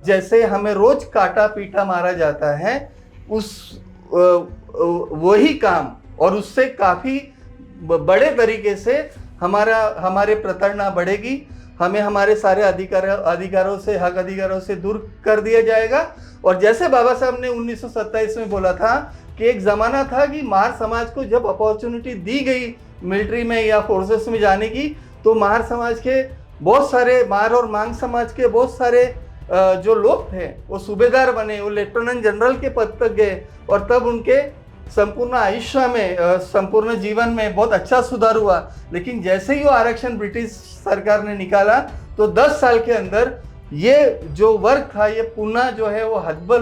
जैसे हमें रोज काटा पीटा मारा जाता है, उस वही काम और उससे काफी बड़े तरीके से हमारे प्रताड़ना बढ़ेगी। हमें हमारे सारे अधिकारों से, हक अधिकारों से दूर कर दिया जाएगा। और जैसे बाबा साहब ने 1927 में बोला था कि एक जमाना था कि मार समाज को जब अपॉर्चुनिटी दी गई मिलिट्री में या फोर्सेस में जाने की, तो मार समाज के बहुत सारे, मार और मांग समाज के बहुत सारे जो लोग थे वो सूबेदार बने, वो लेफ्टिनेंट जनरल के पद तक गए, और तब उनके संपूर्ण आयुष्य में, संपूर्ण जीवन में बहुत अच्छा सुधार हुआ। लेकिन जैसे ही वो आरक्षण ब्रिटिश सरकार ने निकाला, तो 10 साल के अंदर ये जो वर्ग था ये पुनः जो है वो हतबल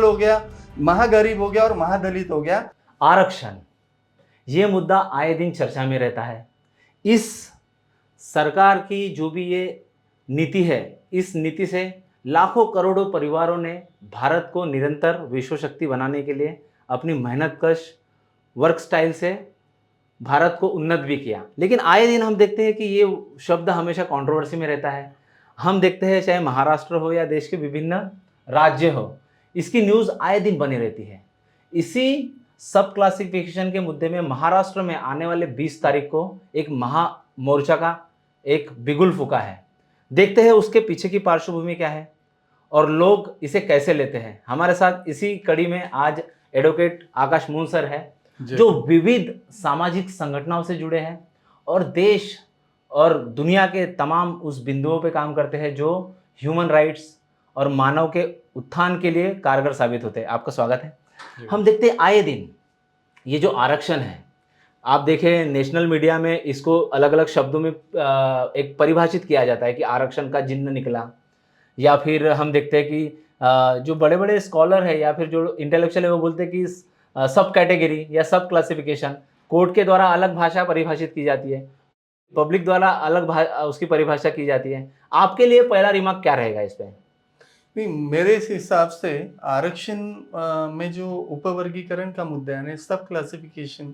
हो गया, महागरीब हो गया और महादलित हो गया। आरक्षण, ये मुद्दा आए दिन चर्चा में रहता है। इस सरकार की जो भी ये नीति है, इस नीति से लाखों करोड़ों परिवारों ने भारत को निरंतर विश्व शक्ति बनाने के लिए अपनी मेहनतकश वर्क स्टाइल से भारत को उन्नत भी किया। लेकिन आए दिन हम देखते हैं कि ये शब्द हमेशा कंट्रोवर्सी में रहता है। हम देखते हैं चाहे महाराष्ट्र हो या देश के विभिन्न राज्य हो, इसकी न्यूज़ आए दिन बनी रहती है। इसी सब क्लासिफिकेशन के मुद्दे में महाराष्ट्र में आने वाले 20 तारीख को एक महामोर्चा का एक बिगुल फूका है। देखते हैं उसके पीछे की पार्श्वभूमि क्या है और लोग इसे कैसे लेते हैं। हमारे साथ इसी कड़ी में आज एडवोकेट आकाश मून सर है, जो विविध सामाजिक संगठनों से जुड़े हैं और देश और दुनिया के तमाम उस बिंदुओं पे काम करते हैं जो ह्यूमन राइट्स और मानव के उत्थान के लिए कारगर साबित होते हैं। आपका स्वागत है। हम देखते हैं आए दिन ये जो आरक्षण है, आप देखें नेशनल मीडिया में इसको अलग अलग शब्दों में एक परिभाषित किया जाता है कि आरक्षण का जिन्न निकला, या फिर हम देखते हैं कि जो बड़े बड़े स्कॉलर है या फिर जो इंटेलेक्चुअल है वो बोलते हैं कि सब कैटेगरी या सब क्लासिफिकेशन कोर्ट के द्वारा अलग भाषा परिभाषित की जाती है, पब्लिक द्वारा अलग उसकी परिभाषा की जाती है। आपके लिए पहला रिमार्क क्या रहेगा इस पर? नहीं, मेरे हिसाब से आरक्षण में जो उपवर्गीकरण का मुद्दा है ना, सब क्लासिफिकेशन,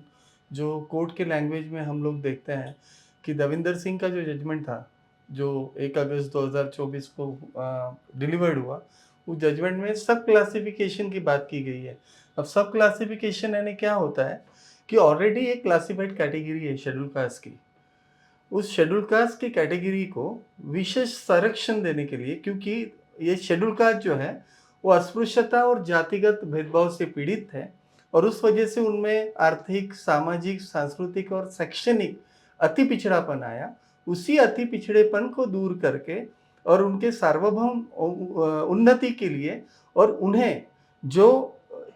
जो कोर्ट के लैंग्वेज में हम लोग देखते हैं कि दविंदर सिंह का जो जजमेंट था, जो 1 अगस्त 2024 को डिलीवर्ड हुआ, उस जजमेंट में सब क्लासिफिकेशन की बात की गई है। अब सब क्लासिफिकेशन यानी क्या होता है कि ऑलरेडी एक क्लासिफाइड कैटेगरी है शेड्यूल कास्ट की, उस शेड्यूल कास्ट की कैटेगरी को विशेष संरक्षण देने के लिए, क्योंकि ये शेड्यूल कास्ट जो है वो अस्पृश्यता और जातिगत भेदभाव से पीड़ित है, और उस वजह से उनमें आर्थिक, सामाजिक, सांस्कृतिक और शैक्षणिक अति पिछड़ापन आया। उसी अति पिछड़ेपन को दूर करके और उनके सार्वभौम उन्नति के लिए, और उन्हें जो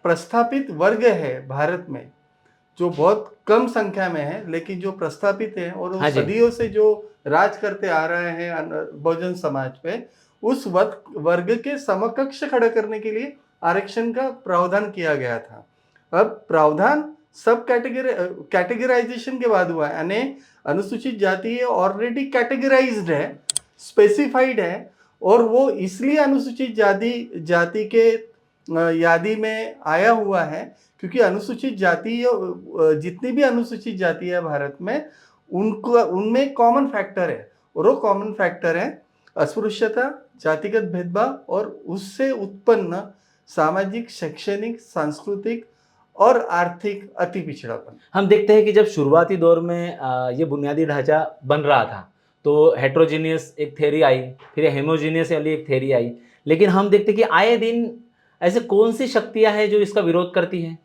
प्रस्थापित वर्ग है भारत में, जो बहुत कम संख्या में है लेकिन जो प्रस्थापित है और वो सदियों से जो राज करते आ रहे हैं बहुजन समाज पे, उस वर्ग के समकक्ष खड़ा करने के लिए आरक्षण का प्रावधान किया गया था। अब प्रावधान सब कैटेगराइजेशन के बाद हुआ है, यानी अनुसूचित जाति ऑलरेडी कैटेगराइज्ड है, स्पेसिफाइड है, और वो इसलिए अनुसूचित जाति के यादी में आया हुआ है क्योंकि अनुसूचित जाति, जितनी भी अनुसूचित जाति है भारत में, उनमें कॉमन फैक्टर है, और वो कॉमन फैक्टर है अस्पृश्यता, जातिगत भेदभाव और उससे उत्पन्न सामाजिक, शैक्षणिक, सांस्कृतिक और आर्थिक अति पिछड़ापन। हम देखते हैं कि जब शुरुआती दौर में ये बुनियादी ढांचा बन रहा था तो हेट्रोजीनियस एक थ्योरी आई, फिर हेमोजीनियस वाली एक थ्योरी आई, लेकिन हम देखते हैं कि आए दिन ऐसे कौन सी शक्तियां हैं जो इसका विरोध करती हैं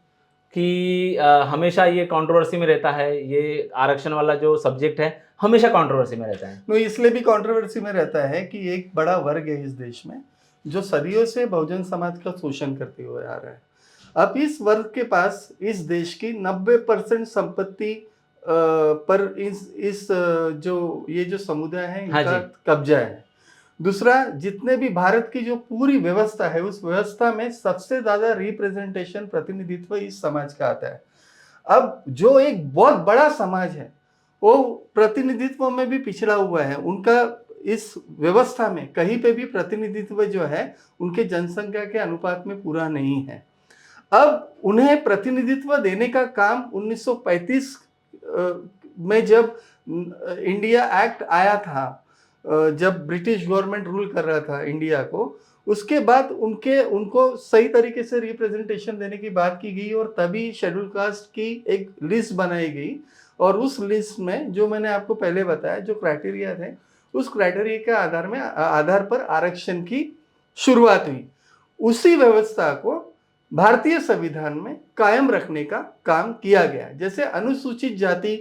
कि हमेशा ये कंट्रोवर्सी में रहता है, ये आरक्षण वाला जो सब्जेक्ट है हमेशा कंट्रोवर्सी में रहता है। तो इसलिए भी कंट्रोवर्सी में रहता है कि एक बड़ा वर्ग है इस देश में जो सदियों से बहुजन समाज का शोषण करते हुए आ रहा है। अब इस वर्ग के पास इस देश की 90% संपत्ति पर इस जो ये जो समुदाय है इनका कब्जा है। दूसरा, जितने भी भारत की जो पूरी व्यवस्था है उस व्यवस्था में सबसे ज्यादा रिप्रेजेंटेशन, प्रतिनिधित्व इस समाज का आता है। अब जो एक बहुत बड़ा समाज है वो प्रतिनिधित्व में भी पिछड़ा हुआ है, उनका इस व्यवस्था में कहीं पे भी प्रतिनिधित्व जो है उनके जनसंख्या के अनुपात में पूरा नहीं है। अब उन्हें प्रतिनिधित्व देने का काम 1935 में जब इंडिया एक्ट आया था, जब ब्रिटिश गवर्नमेंट रूल कर रहा था इंडिया को, उसके बाद उनको सही तरीके से रिप्रेजेंटेशन देने की बात की गई और तभी शेड्यूल कास्ट की एक लिस्ट बनाई गई। और उस लिस्ट में जो मैंने आपको पहले बताया जो क्राइटेरिया थे, उस क्राइटेरिया के आधार पर आरक्षण की शुरुआत हुई। उसी व्यवस्था को भारतीय संविधान में कायम रखने का काम किया गया। जैसे अनुसूचित जाति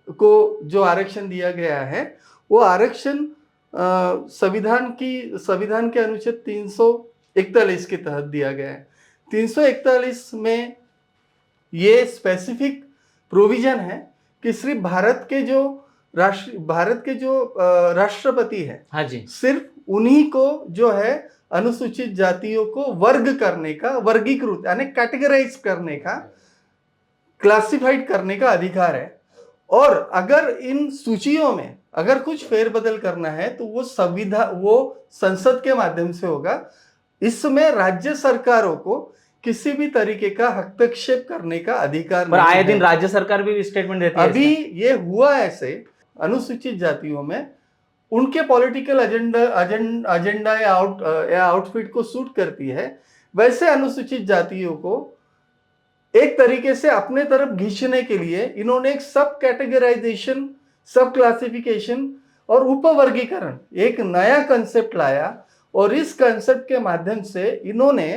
को जो आरक्षण दिया गया है, वो आरक्षण संविधान के अनुच्छेद 341 के तहत दिया गया है। 341 में ये स्पेसिफिक प्रोविजन है कि सिर्फ भारत के जो राष्ट्रपति है, हाँ जी, सिर्फ उन्हीं को जो है अनुसूचित जातियों को वर्गीकृत यानी कैटेगराइज करने का, क्लासिफाइड करने का अधिकार है। और अगर इन सूचियों में अगर कुछ फेरबदल करना है तो वो संसद के माध्यम से होगा। इसमें राज्य सरकारों को किसी भी तरीके का हस्तक्षेप करने का अधिकार पर नहीं आए है। दिन राज्य सरकार भी स्टेटमेंट देती है अभी इसमें। ये हुआ ऐसे अनुसूचित जातियों में उनके पॉलिटिकल एजेंडा या आउटफिट को सूट करती है, वैसे अनुसूचित जातियों को एक तरीके से अपने तरफ खींचने के लिए इन्होंने एक सब कैटेगराइजेशन, सब क्लासिफिकेशन और उपवर्गीकरण एक नया कंसेप्ट लाया। और इस कंसेप्ट के माध्यम से इन्होंने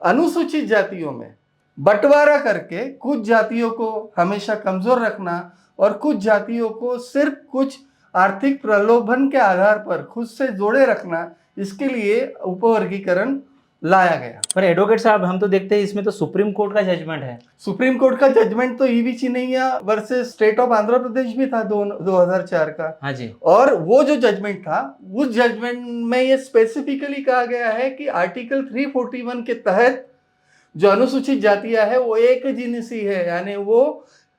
अनुसूचित जातियों में बंटवारा करके कुछ जातियों को हमेशा कमजोर रखना और कुछ जातियों को सिर्फ कुछ आर्थिक प्रलोभन के आधार पर खुद से जोड़े रखना, इसके लिए उपवर्गीकरण लाया गया। पर एडवोकेट साहब, हम तो देखते हैं इसमें तो सुप्रीम कोर्ट का जजमेंट है। सुप्रीम कोर्ट का जजमेंट तो EV Chinnaiah versus state of Andhra Pradesh भी था 2004 का। हाँ जी, और वो जो जजमेंट था, उस जजमेंट में ये स्पेसिफिकली कहा गया है कि आर्टिकल 341 के तहत जो अनुसूचित जातियां है वो एक जिनसी है, यानी वो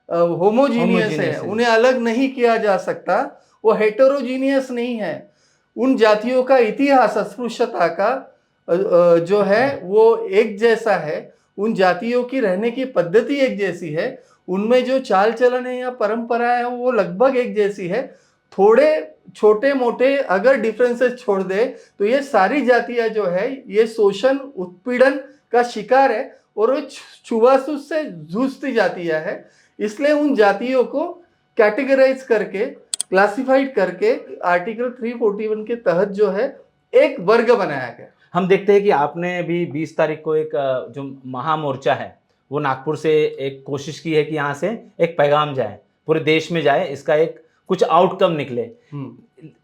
होमोजीनियस है, उन्हें अलग नहीं किया जा सकता, वो हेटेरोजीनियस नहीं है। उन जातियों का इतिहास अस्पृश्यता का जो है वो एक जैसा है, उन जातियों की रहने की पद्धति एक जैसी है, उनमें जो चाल चलन है या परंपराएं है वो लगभग एक जैसी है। थोड़े छोटे मोटे अगर डिफरेंसेस छोड़ दे तो ये सारी जातियां जो है ये शोषण उत्पीड़न का शिकार है और वो छुआछूत से जूझती जातियां है। इसलिए उन जातियों को कैटेगराइज करके, क्लासिफाइड करके आर्टिकल 341 के तहत जो है एक वर्ग बनाया गया। हम देखते हैं कि आपने भी 20 तारीख को एक जो महामोर्चा है वो नागपुर से एक कोशिश की है कि यहाँ से एक पैगाम जाए, पूरे देश में जाए, इसका एक कुछ आउटकम निकले।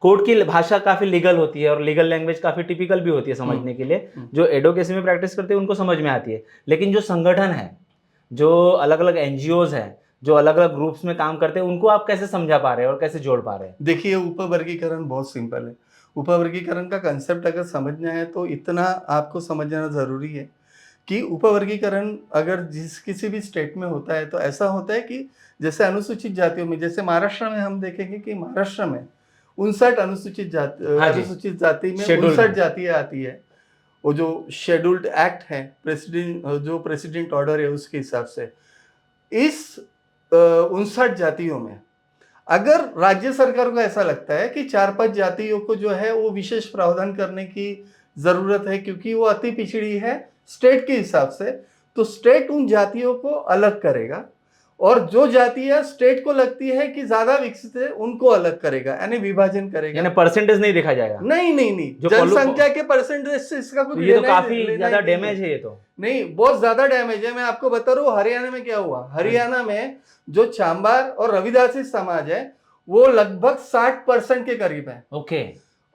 कोर्ट की भाषा काफी लीगल होती है और लीगल लैंग्वेज काफी टिपिकल भी होती है समझने के लिए, जो एडवोकेसी में प्रैक्टिस करते हैं उनको समझ में आती है। लेकिन जो संगठन है, जो अलग अलग एनजीओज है, जो अलग अलग ग्रुप्स में काम करते हैं, उनको आप कैसे समझा पा रहे हैं और कैसे जोड़ पा रहे हैं? देखिए, उपवर्गीकरण बहुत सिंपल है। उपवर्गीकरण का कंसेप्ट अगर समझना है तो इतना आपको समझना जरूरी है कि उपवर्गीकरण अगर किसी भी स्टेट में होता है तो ऐसा होता है कि जैसे अनुसूचित जातियों में, जैसे महाराष्ट्र में हम देखेंगे कि महाराष्ट्र में 59 अनुसूचित जाति में 59 जातियां आती है। वो जो शेड्यूल्ड एक्ट है, प्रेसिडेंट ऑर्डर है, उसके हिसाब से इस 59 जातियों में अगर राज्य सरकार को ऐसा लगता है कि 4-5 जातियों को जो है वो विशेष प्रावधान करने की जरूरत है क्योंकि वो अति पिछड़ी है स्टेट के हिसाब से, तो स्टेट उन जातियों को अलग करेगा और जो जातियां स्टेट को लगती है कि ज्यादा विकसित है उनको अलग करेगा, यानी विभाजन करेगा। यानी परसेंटेज नहीं देखा जाएगा? नहीं, जनसंख्या के परसेंटेज से इसका कुछ ये तो काफी ज्यादा डैमेज है। ये तो नहीं, बहुत ज्यादा डैमेज है। मैं आपको बता रहा हूँ हरियाणा में क्या हुआ। हरियाणा में जो चांबार और रविदासी समाज है वो लगभग 60% के करीब है। ओके।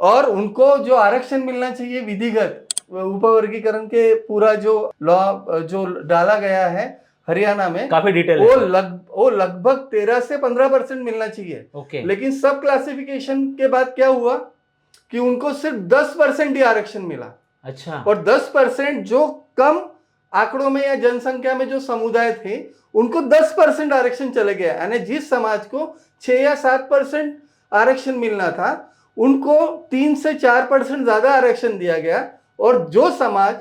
और उनको जो आरक्षण मिलना चाहिए विधिगत उपवर्गीकरण के पूरा जो लॉ जो डाला गया है हरियाणा में, काफी डिटेल वो लगभग 13 से 15% मिलना चाहिए। ओके। लेकिन सब क्लासिफिकेशन के बाद क्या हुआ कि उनको सिर्फ 10% ही आरक्षण मिला। अच्छा। और 10% जो कम आंकड़ों में या जनसंख्या में जो समुदाय थे उनको 10% आरक्षण चले गया, यानी जिस समाज को 6 या 7% आरक्षण मिलना था उनको 3 से 4% ज्यादा आरक्षण दिया गया। और जो समाज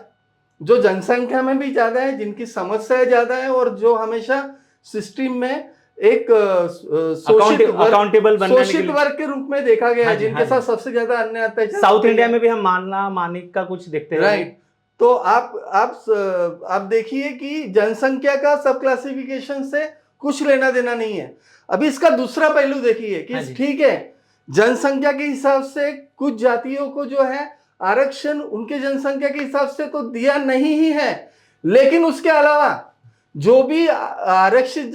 जो जनसंख्या में भी ज्यादा है, जिनकी समस्याएं ज्यादा है और जो हमेशा सिस्टम में एक अकाउंटेबल बनने के शोषित लिए। वर्ग के रूप में देखा गया हाँ है, जी, जिनके हाँ साथ जी। सबसे ज्यादा अन्याय अत्याचार साउथ होते इंडिया हैं। में भी हम मानना मानिक का कुछ देखते हैं। राइट। तो आप देखिए कि जनसंख्या का सब क्लासिफिकेशन से कुछ लेना देना नहीं है। अभी इसका दूसरा पहलू देखिए कि हाँ जी। ठीक है, जनसंख्या के हिसाब से कुछ जातियों को जो है आरक्षण उनके जनसंख्या के हिसाब से तो दिया नहीं ही है, लेकिन उसके अलावा जो भी आरक्षित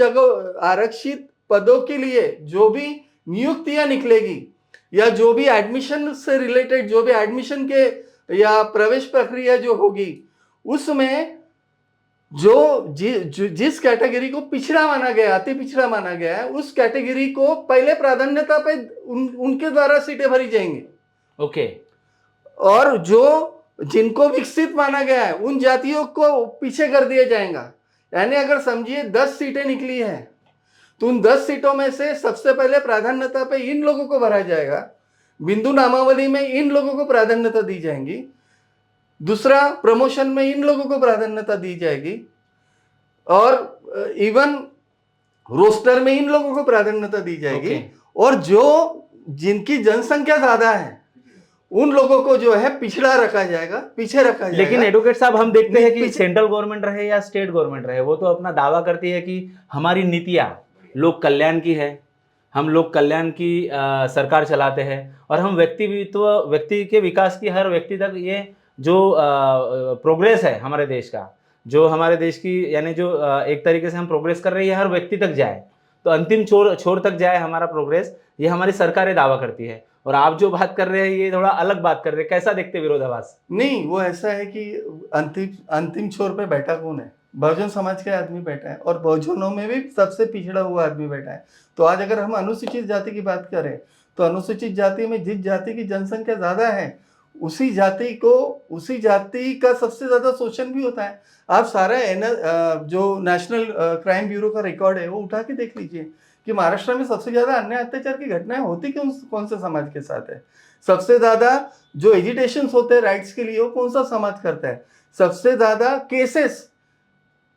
पदों के लिए जो भी नियुक्तियां निकलेगी या जो भी एडमिशन से रिलेटेड जो भी एडमिशन के या प्रवेश प्रक्रिया जो होगी, उसमें जिस कैटेगरी को पिछड़ा माना गया, अति पिछड़ा माना गया है, उस कैटेगरी को पहले प्राधान्यता पे उनके द्वारा सीटें भरी जाएंगी। ओके। और जिनको विकसित माना गया है उन जातियों को पीछे कर दिया जाएगा। यानी अगर समझिए 10 सीटें निकली है तो उन 10 सीटों में से सबसे पहले प्राधान्यता पे इन लोगों को भरा जाएगा, बिंदु नामावली में इन लोगों को प्राधान्यता दी जाएगी, दूसरा प्रमोशन में इन लोगों को प्राधान्यता दी जाएगी, और इवन रोस्टर में इन लोगों को प्राधान्यता दी जाएगी। ओके। और जिनकी जनसंख्या ज्यादा है उन लोगों को जो है पिछड़ा रखा जाएगा, पीछे रखा जाएगा। लेकिन एडवोकेट साहब हम देखते हैं कि पीछे- सेंट्रल गवर्नमेंट रहे या स्टेट गवर्नमेंट रहे, वो तो अपना दावा करती है कि हमारी नीतियाँ लोक कल्याण की है, हम लोक कल्याण की सरकार चलाते हैं, और हम व्यक्ति के विकास की, हर व्यक्ति तक ये जो प्रोग्रेस है हमारे देश का, जो हमारे देश की यानी जो एक तरीके से हम प्रोग्रेस कर रही है, हर व्यक्ति तक जाए, तो अंतिम छोर तक जाए हमारा प्रोग्रेस, ये हमारी सरकारें दावा करती है। और आप जो बात कर रहे हैं ये थोड़ा अलग बात कर रहे हैं, कैसा देखते विरोधाभास? नहीं, वो ऐसा है कि अंतिम छोर पे बैठा कौन है? बहुजन समाज के आदमी बैठा है, और बहुजनों में भी सबसे पिछड़ा हुआ आदमी बैठा है। तो आज अगर हम अनुसूचित जाति की बात करें तो अनुसूचित जाति में जिस जाति की जनसंख्या ज्यादा है उसी जाति का सबसे ज्यादा शोषण भी होता है। आप सारा जो नेशनल क्राइम ब्यूरो का रिकॉर्ड है वो उठा के देख लीजिए कि महाराष्ट्र में सबसे ज्यादा अन्याय अत्याचार की घटनाएं होती कौन से समाज के साथ है। सबसे ज्यादा जो एजिटेशन होते हैं राइट्स के लिए वो कौन सा समाज करता है। सबसे ज्यादा केसेस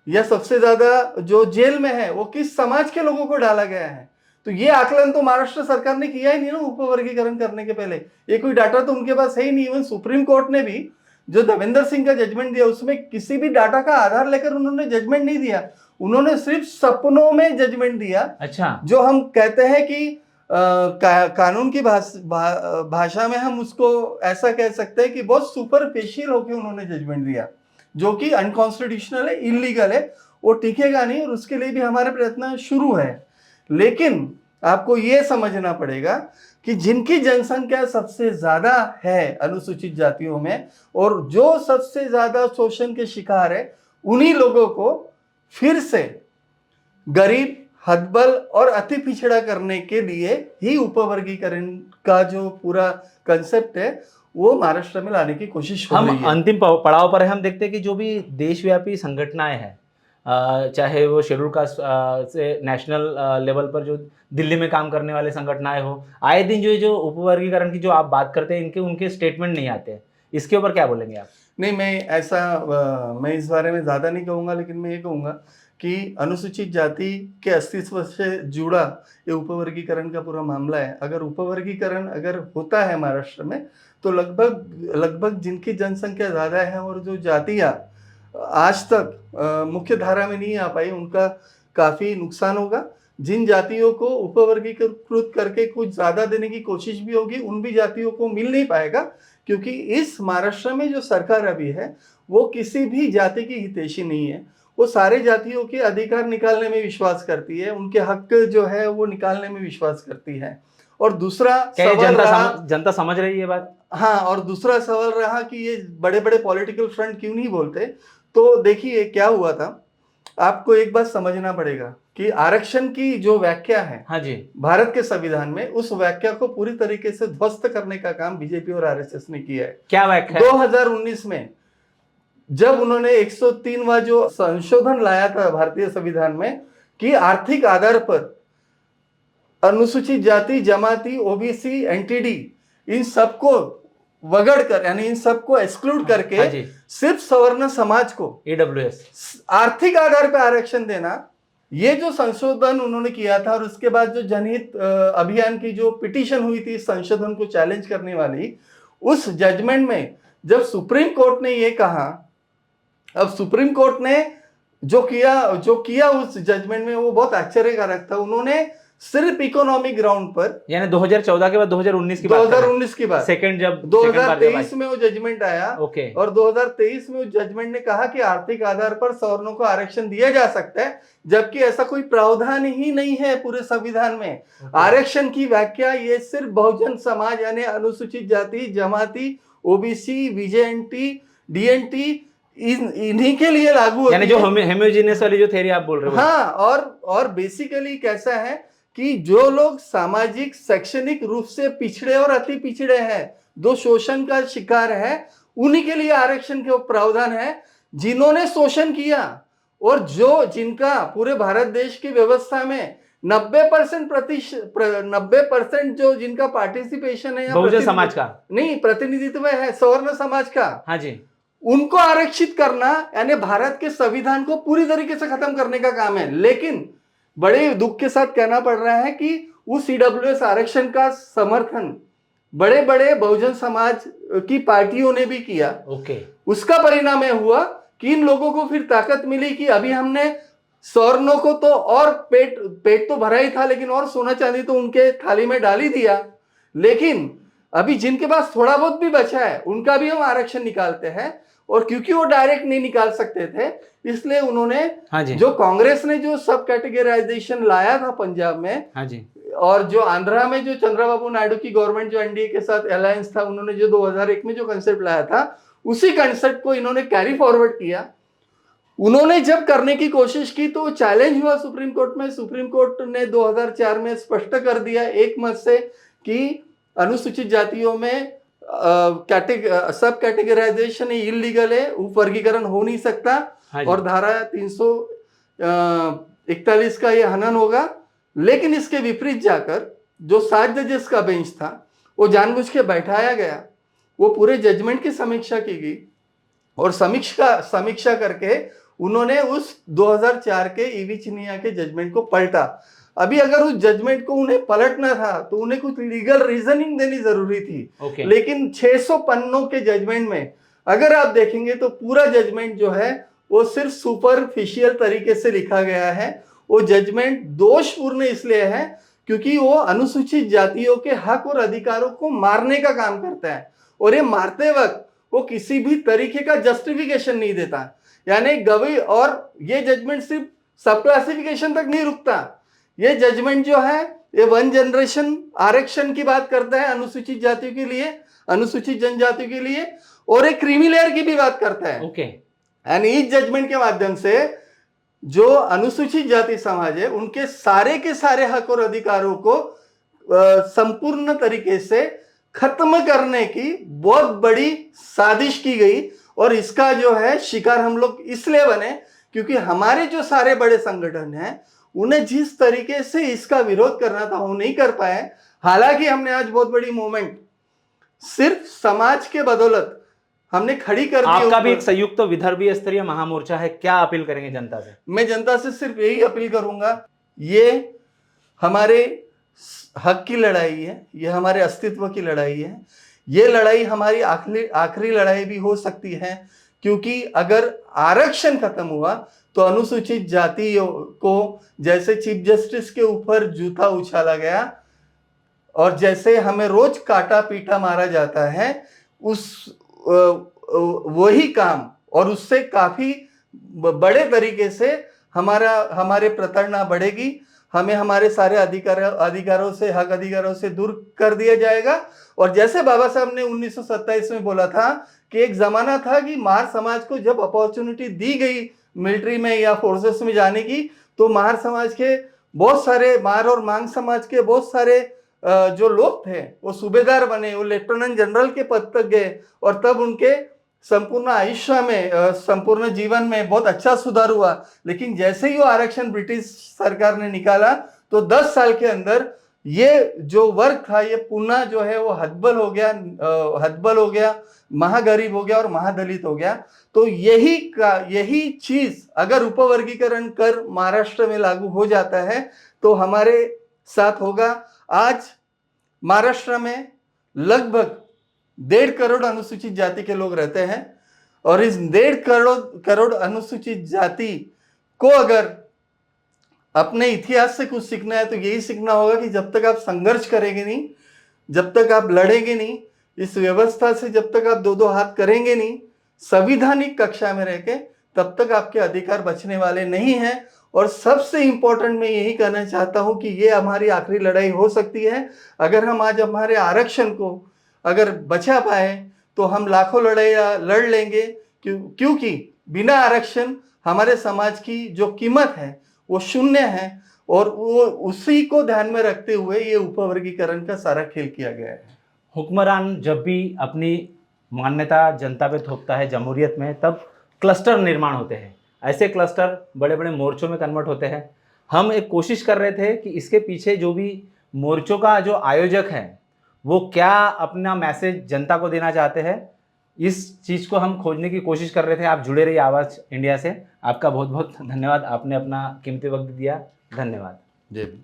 या सबसे ज्यादा जो जेल में है वो किस समाज के लोगों को डाला गया है। तो ये आकलन तो महाराष्ट्र सरकार ने किया ही नहीं ना उपवर्गीकरण करने के पहले। ये कोई डाटा तो उनके पास है ही नहीं। इवन सुप्रीम कोर्ट ने भी जो देवेंद्र सिंह का जजमेंट दिया उसमें किसी भी डाटा का आधार लेकर उन्होंने जजमेंट नहीं दिया, उन्होंने सिर्फ सपनों में जजमेंट दिया। अच्छा। जो हम कहते हैं कि कानून की भाषा में हम उसको ऐसा कह सकते हैं कि बहुत सुपरफिशियल होकर उन्होंने जजमेंट दिया, जो कि अनकॉन्स्टिट्यूशनल है, इलीगल है, वो टिकेगा नहीं, और उसके लिए भी हमारे प्रयत्न शुरू है। लेकिन आपको ये समझना पड़ेगा कि जिनकी जनसंख्या सबसे ज्यादा है अनुसूचित जातियों में और जो सबसे ज्यादा शोषण के शिकार है, उन्हीं लोगों को फिर से गरीब, हतबल और अति पिछड़ा करने के लिए ही उपवर्गीकरण का जो पूरा कंसेप्ट है वो महाराष्ट्र में लाने की कोशिश हो रही है। हम अंतिम पड़ाव पर है। हम देखते हैं कि जो भी देशव्यापी संगठनाएं हैं, चाहे वो शेड्यूल कास्ट से नेशनल लेवल पर जो दिल्ली में काम करने वाले संगठनाएं हो, आए दिन जो उपवर्गीकरण की जो आप बात करते हैं उनके स्टेटमेंट नहीं आते हैं। इसके ऊपर क्या बोलेंगे आप? नहीं, मैं इस बारे में ज़्यादा नहीं कहूँगा, लेकिन मैं ये कहूँगा कि अनुसूचित जाति के अस्तित्व से जुड़ा ये उपवर्गीकरण का पूरा मामला है। अगर उपवर्गीकरण अगर होता है महाराष्ट्र में तो लगभग जिनकी जनसंख्या ज़्यादा है और जो जातियाँ आज तक मुख्य धारा में नहीं आ पाई उनका काफ़ी नुकसान होगा। जिन जातियों को उपवर्गीकृत करके कुछ ज़्यादा देने की कोशिश भी होगी उन भी जातियों को मिल नहीं पाएगा, क्योंकि इस महाराष्ट्र में जो सरकार अभी है वो किसी भी जाति की हितैषी नहीं है। वो सारे जातियों के अधिकार निकालने में विश्वास करती है, उनके हक जो है वो निकालने में विश्वास करती है। और दूसरा सवाल जनता समझ रही है ये बात? हाँ, और दूसरा सवाल रहा कि ये बड़े बड़े पॉलिटिकल फ्रंट क्यों नहीं बोलते। तो देखिए क्या हुआ था, आपको एक बात समझना पड़ेगा कि आरक्षण की जो व्याख्या है, हाँ जी, भारत के संविधान में, उस व्याख्या को पूरी तरीके से ध्वस्त करने का काम बीजेपी और आरएसएस ने किया है। क्या व्याख्या? 2019 में जब उन्होंने 103वां जो संशोधन लाया था भारतीय संविधान में कि आर्थिक आधार पर अनुसूचित जाति, जमाती, ओबीसी, एनटीडी इन सबको वगड़ कर यानी इन सबको एक्सक्लूड करके हाँ सिर्फ सवर्ण समाज को ईडब्ल्यूएस आर्थिक आधार पर आरक्षण देना, ये जो संशोधन उन्होंने किया था और उसके बाद जो जनहित अभियान की जो पिटीशन हुई थी इस संशोधन को चैलेंज करने वाली, उस जजमेंट में जब सुप्रीम कोर्ट ने ये कहा, अब सुप्रीम कोर्ट ने जो किया उस जजमेंट में वो बहुत आश्चर्यकारक था। उन्होंने सिर्फ इकोनॉमिक ग्राउंड पर, यानी 2014 के बाद 2019 की बात कर रहे हैं। 2019 की बात, सेकंड जब 2023 में वो जजमेंट आया, ओके, और 2023 में उस जजमेंट ने कहा कि आर्थिक आधार पर सवर्णों को आरक्षण दिया जा सकता है, जबकि ऐसा कोई प्रावधान ही नहीं है पूरे संविधान में। आरक्षण की व्याख्या ये सिर्फ बहुजन समाज यानी अनुसूचित जाति, जमाती, ओबीसी, वीजेएनटी, डीएनटी, इन्हीं के लिए लागू होती है। यानी जो होमोजेनियस वाली जो थ्योरी आप बोल रहे हो। हाँ, और बेसिकली कैसा है कि जो लोग सामाजिक शैक्षणिक रूप से पिछड़े और अति पिछड़े हैं, जो शोषण का शिकार है, उन्हीं के लिए आरक्षण के प्रावधान है। जिन्होंने शोषण किया और जो जिनका पूरे भारत देश की व्यवस्था में 90% जो जिनका पार्टिसिपेशन है, बहुजन समाज का नहीं, प्रतिनिधित्व है सवर्ण समाज का, हाँ जी, उनको आरक्षित करना यानी भारत के संविधान को पूरी तरीके से खत्म करने का काम है। लेकिन बड़े दुख के साथ कहना पड़ रहा है कि उस ईडब्ल्यूएस आरक्षण का समर्थन बड़े बड़े बहुजन समाज की पार्टियों ने भी किया। ओके, उसका परिणाम यह हुआ कि इन लोगों को फिर ताकत मिली कि अभी हमने सवर्णों को तो और पेट तो भरा ही था, लेकिन और सोना चांदी तो उनके थाली में डाल ही दिया, लेकिन अभी जिनके पास थोड़ा बहुत भी बचा है उनका भी हम आरक्षण निकालते हैं। और क्योंकि वो डायरेक्ट नहीं निकाल सकते थे, इसलिए उन्होंने, हाँ जी, जो कांग्रेस ने जो सब कैटेगराइजेशन लाया था पंजाब में, हाँ जी, और जो आंध्रा में जो चंद्रबाबू नायडू की गवर्नमेंट जो एनडीए के साथ अलायंस था, उन्होंने जो 2001 में जो कंसेप्ट लाया था, उसी कंसेप्ट को इन्होंने कैरी फॉरवर्ड किया। उन्होंने जब करने की कोशिश की तो चैलेंज हुआ सुप्रीम कोर्ट में। सुप्रीम कोर्ट ने 2004 में स्पष्ट कर दिया एक मत से कि अनुसूचित जातियों में सब कैटेगराइजेशन इलीगल है, उपवर्गीकरण हो नहीं सकता, और धारा 341 का ये हनन होगा। लेकिन इसके विपरीत जाकर जो 7 जजेस का बेंच था वो जानबूझ के बैठाया गया, वो पूरे जजमेंट की समीक्षा की गई, और समीक्षा करके उन्होंने उस 2004 के ईवी चिनिया के जजमेंट को पलटा। अभी अगर उस जजमेंट को उन्हें पलटना था तो उन्हें कुछ लीगल रीजनिंग देनी जरूरी थी। लेकिन 600 पन्नों के जजमेंट में अगर आप देखेंगे तो पूरा जजमेंट जो है वो सिर्फ सुपरफिशियल तरीके से लिखा गया है। वो जजमेंट दोषपूर्ण इसलिए है क्योंकि वो अनुसूचित जातियों के हक और अधिकारों को मारने का काम करता है, और ये मारते वक्त वो किसी भी तरीके का जस्टिफिकेशन नहीं देता। यानी गवी, और ये जजमेंट सिर्फ सब क्लासिफिकेशन तक नहीं रुकता, ये जजमेंट जो है ये 1 जनरेशन आरक्षण की बात करता है अनुसूचित जातियों के लिए, अनुसूचित जनजातियों के लिए, और एक क्रीमी लेयर की भी बात करता है। ओके, एंड इस जजमेंट के माध्यम से जो अनुसूचित जाति समाज है उनके सारे के सारे हक और अधिकारों को संपूर्ण तरीके से खत्म करने की बहुत बड़ी साजिश की गई। और इसका जो है शिकार हम लोग इसलिए बने क्योंकि हमारे जो सारे बड़े संगठन हैं उन्हें जिस तरीके से इसका विरोध करना था वो नहीं कर पाए। हालांकि हमने आज बहुत बड़ी मूवमेंट सिर्फ समाज के बदौलत हमने खड़ी कर दी। आपका भी एक संयुक्त तो विदर्भीय स्तरीय महामोर्चा है, क्या अपील करेंगे जनता से? मैं जनता से सिर्फ यही अपील करूंगा, ये हमारे हक की लड़ाई है, ये हमारे अस्तित्व की लड़ाई है। ये लड़ाई हमारी आखिरी लड़ाई भी हो सकती है, क्योंकि अगर आरक्षण खत्म हुआ तो अनुसूचित जातियों को जैसे चीफ जस्टिस के ऊपर जूता उछाला गया और जैसे हमें रोज काटा पीटा मारा जाता है, उस वही काम और उससे काफी बड़े तरीके से हमारे प्रताड़ना बढ़ेगी। हमें हमारे सारे अधिकारों से, हक अधिकारों से दूर कर दिया जाएगा। और जैसे बाबा साहब ने 1927 में बोला था कि एक जमाना था कि मार समाज को जब अपॉर्चुनिटी दी गई मिलिट्री में या फोर्सेस में जाने की, तो मार समाज के बहुत सारे, मार और मांग समाज के बहुत सारे जो लोग थे वो सूबेदार बने, वो लेफ्टिनेंट जनरल के पद तक गए, और तब उनके संपूर्ण आयुष्य में, संपूर्ण जीवन में बहुत अच्छा सुधार हुआ। लेकिन जैसे ही वो आरक्षण ब्रिटिश सरकार ने निकाला तो 10 साल के अंदर ये जो वर्ग था ये पुनः जो है वो हतबल हो गया, महागरीब हो गया और महादलित हो गया। तो यही चीज अगर उपवर्गीकरण कर महाराष्ट्र में लागू हो जाता है तो हमारे साथ होगा। आज महाराष्ट्र में लगभग 1.5 करोड़ अनुसूचित जाति के लोग रहते हैं और इस 1.5 करोड़ अनुसूचित जाति को अगर अपने इतिहास से कुछ सीखना है तो यही सीखना होगा कि जब तक आप संघर्ष करेंगे नहीं, जब तक आप लड़ेंगे नहीं, इस व्यवस्था से जब तक आप दो हाथ करेंगे नहीं संविधानिक कक्षा में रहकर, तब तक आपके अधिकार बचने वाले नहीं हैं। और सबसे इंपॉर्टेंट मैं यही कहना चाहता हूं कि ये हमारी आखिरी लड़ाई हो सकती है। अगर हम आज हमारे आरक्षण को अगर बचा पाए तो हम लाखों लड़ाइयाँ लड़ लेंगे, क्योंकि बिना आरक्षण हमारे समाज की जो कीमत है वो शून्य है। और वो उसी को ध्यान में रखते हुए ये उपवर्गीकरण का सारा खेल किया गया है। हुक्मरान जब भी अपनी मान्यता जनता पे थोपता है जमहूरियत में, तब क्लस्टर निर्माण होते हैं। ऐसे क्लस्टर बड़े बड़े मोर्चों में कन्वर्ट होते हैं। हम एक कोशिश कर रहे थे कि इसके पीछे जो भी मोर्चों का जो आयोजक है वो क्या अपना मैसेज जनता को देना चाहते हैं, इस चीज़ को हम खोजने की कोशिश कर रहे थे। आप जुड़े रहिए आवाज़ इंडिया से। आपका बहुत बहुत धन्यवाद, आपने अपना कीमती वक्त दिया। धन्यवाद। जय हिंद।